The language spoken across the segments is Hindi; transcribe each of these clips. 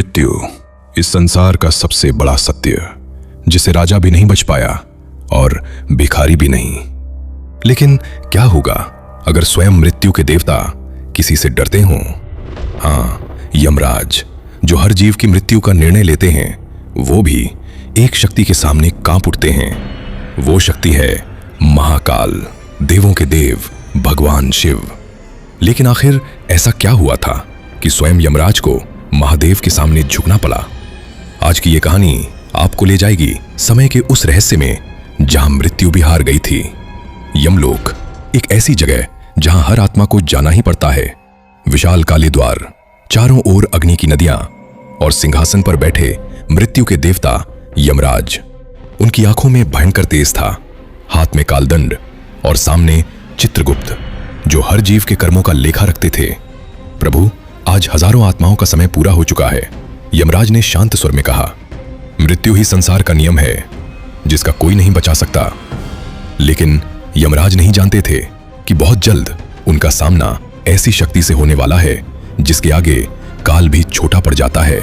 मृत्यु इस संसार का सबसे बड़ा सत्य, जिसे राजा भी नहीं बच पाया और भिखारी भी नहीं। लेकिन क्या होगा अगर स्वयं मृत्यु के देवता किसी से डरते हों? हाँ, यमराज, जो हर जीव की मृत्यु का निर्णय लेते हैं, वो भी एक शक्ति के सामने कांप उठते हैं। वो शक्ति है महाकाल, देवों के देव भगवान शिव। लेकिन आखिर ऐसा क्या हुआ था कि स्वयं यमराज को महादेव के सामने झुकना पड़ा? आज की ये कहानी आपको ले जाएगी समय के उस रहस्य में जहां मृत्यु भी हार गई थी। यमलोक, एक ऐसी जगह जहां हर आत्मा को जाना ही पड़ता है। विशाल काले द्वार, चारों ओर अग्नि की नदियां और सिंहासन पर बैठे मृत्यु के देवता यमराज। उनकी आंखों में भयंकर तेज था, हाथ में कालदंड और सामने चित्रगुप्त, जो हर जीव के कर्मों का लेखा रखते थे। प्रभु, आज हजारों आत्माओं का समय पूरा हो चुका है, यमराज ने शांत स्वर में कहा। मृत्यु ही संसार का नियम है, जिसका कोई नहीं बचा सकता। लेकिन यमराज नहीं जानते थे कि बहुत जल्द उनका सामना ऐसी शक्ति से होने वाला है जिसके आगे काल भी छोटा पड़ जाता है।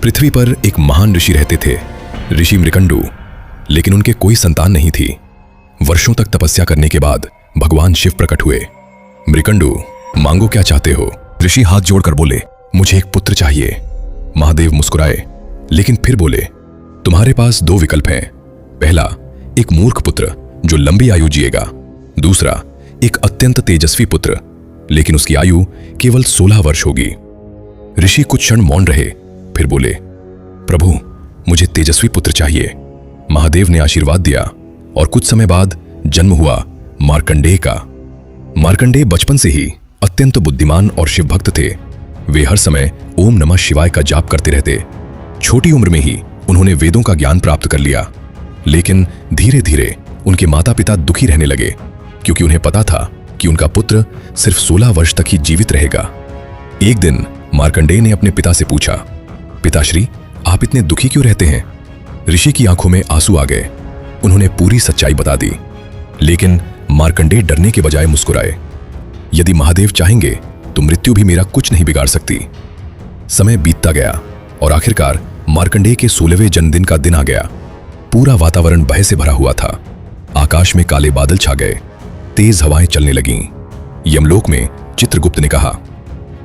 पृथ्वी पर एक महान ऋषि रहते थे, ऋषि मृकंडू, लेकिन उनके कोई संतान नहीं थी। वर्षों तक तपस्या करने के बाद भगवान शिव प्रकट हुए। मृकंडू, मांगो क्या चाहते हो? ऋषि हाथ जोड़कर बोले, मुझे एक पुत्र चाहिए। महादेव मुस्कुराए, लेकिन फिर बोले, तुम्हारे पास दो विकल्प हैं। पहला, एक मूर्ख पुत्र जो लंबी आयु जिएगा। दूसरा, एक अत्यंत तेजस्वी पुत्र, लेकिन उसकी आयु केवल 16 वर्ष होगी। ऋषि कुछ क्षण मौन रहे, फिर बोले, प्रभु, मुझे तेजस्वी पुत्र चाहिए। महादेव ने आशीर्वाद दिया और कुछ समय बाद जन्म हुआ मार्कंडेय का। मार्कंडेय बचपन से ही अत्यंत बुद्धिमान और शिव भक्त थे। वे हर समय ओम नमः शिवाय का जाप करते रहते। छोटी उम्र में ही उन्होंने वेदों का ज्ञान प्राप्त कर लिया। लेकिन धीरे धीरे उनके माता पिता दुखी रहने लगे, क्योंकि उन्हें पता था कि उनका पुत्र सिर्फ 16 वर्ष तक ही जीवित रहेगा। एक दिन मार्कंडेय ने अपने पिता से पूछा, पिताश्री, आप इतने दुखी क्यों रहते हैं? ऋषि की आंखों में आंसू आ गए। उन्होंने पूरी सच्चाई बता दी, लेकिन मार्कंडेय डरने के बजाय मुस्कुराए। यदि महादेव चाहेंगे तो मृत्यु भी मेरा कुछ नहीं बिगाड़ सकती। समय बीतता गया और आखिरकार मार्कंडेय के 16वें जन्मदिन का दिन आ गया। पूरा वातावरण भय से भरा हुआ था। आकाश में काले बादल छा गए, तेज हवाएं चलने लगीं। यमलोक में चित्रगुप्त ने कहा,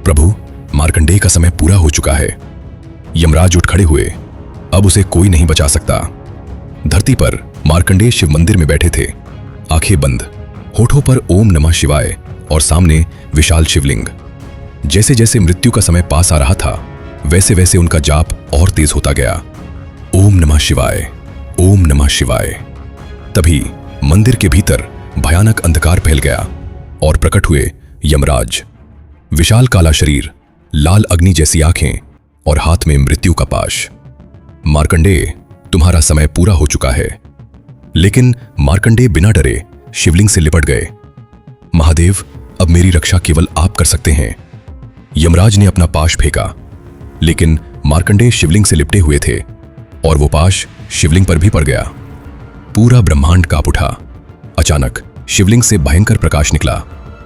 प्रभु, मार्कंडेय का समय पूरा हो चुका है। यमराज उठ खड़े हुए, अब उसे कोई नहीं बचा सकता। धरती पर मार्कंडेय शिव मंदिर में बैठे थे, आंखें बंद, होठों पर ओम नमः शिवाय और सामने विशाल शिवलिंग। जैसे जैसे मृत्यु का समय पास आ रहा था, वैसे वैसे उनका जाप और तेज होता गया। ओम नमः शिवाय, ओम नमः शिवाय। तभी मंदिर के भीतर भयानक अंधकार फैल गया और प्रकट हुए यमराज। विशाल काला शरीर, लाल अग्नि जैसी आंखें और हाथ में मृत्यु का पाश। मार्कंडेय, तुम्हारा समय पूरा हो चुका है। लेकिन मार्कंडेय बिना डरे शिवलिंग से लिपट गए। महादेव, अब मेरी रक्षा केवल आप कर सकते हैं। यमराज ने अपना पाश फेंका, लेकिन मार्कंडेय शिवलिंग से लिपटे हुए थे और वो पाश शिवलिंग पर भी पड़ गया। पूरा ब्रह्मांड कांप उठा। अचानक शिवलिंग से भयंकर प्रकाश निकला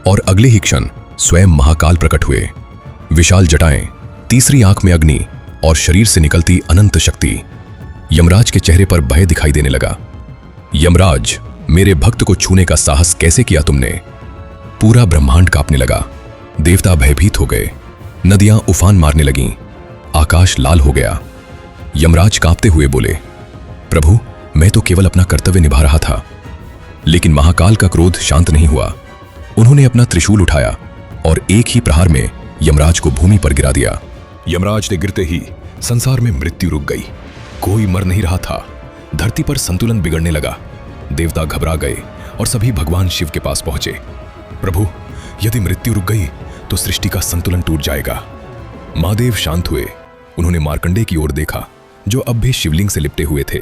और अगले ही क्षण स्वयं महाकाल प्रकट हुए। विशाल जटाएं, तीसरी आंख में अग्नि और शरीर से निकलती अनंत शक्ति। यमराज के चेहरे पर भय दिखाई देने लगा। यमराज, मेरे भक्त को छूने का साहस कैसे किया तुमने? पूरा ब्रह्मांड कांपने लगा। देवता भयभीत हो गए, नदियां उफान मारने लगीं, आकाश लाल हो गया। यमराज कांपते हुए बोले, प्रभु, मैं तो केवल अपना कर्तव्य निभा रहा था। लेकिन महाकाल का क्रोध शांत नहीं हुआ। उन्होंने अपना त्रिशूल उठाया और एक ही प्रहार में यमराज को भूमि पर गिरा दिया। यमराज ने गिरते ही संसार में मृत्यु रुक गई। कोई मर नहीं रहा था। धरती पर संतुलन बिगड़ने लगा। देवता घबरा गए और सभी भगवान शिव के पास पहुंचे। प्रभु, यदि मृत्यु रुक गई तो सृष्टि का संतुलन टूट जाएगा। महादेव शांत हुए। उन्होंने मार्कंडेय की ओर देखा, जो अब भी शिवलिंग से लिपटे हुए थे।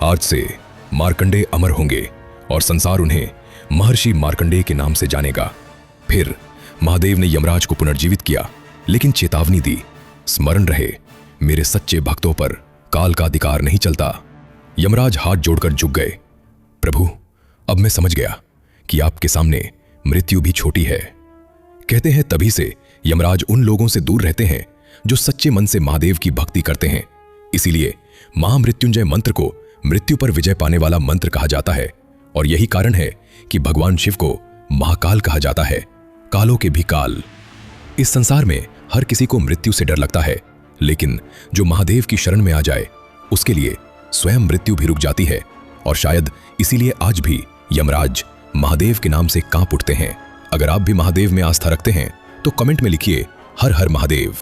आज से मार्कंडेय अमर होंगे और संसार उन्हें महर्षि मार्कंडेय के नाम से जानेगा। फिर महादेव ने यमराज को पुनर्जीवित किया, लेकिन चेतावनी दी, स्मरण रहे, मेरे सच्चे भक्तों पर काल का अधिकार नहीं चलता। यमराज हाथ जोड़कर झुक गए। प्रभु, अब मैं समझ गया कि आपके सामने मृत्यु भी छोटी है। कहते हैं तभी से यमराज उन लोगों से दूर रहते हैं जो सच्चे मन से महादेव की भक्ति करते हैं। इसीलिए महामृत्युंजय मंत्र को मृत्यु पर विजय पाने वाला मंत्र कहा जाता है और यही कारण है कि भगवान शिव को महाकाल कहा जाता है, कालों के भी काल। इस संसार में हर किसी को मृत्यु से डर लगता है, लेकिन जो महादेव की शरण में आ जाए उसके लिए स्वयं मृत्यु भी रुक जाती है। और शायद इसीलिए आज भी यमराज महादेव के नाम से कांप उठते हैं। अगर आप भी महादेव में आस्था रखते हैं तो कमेंट में लिखिए हर हर महादेव।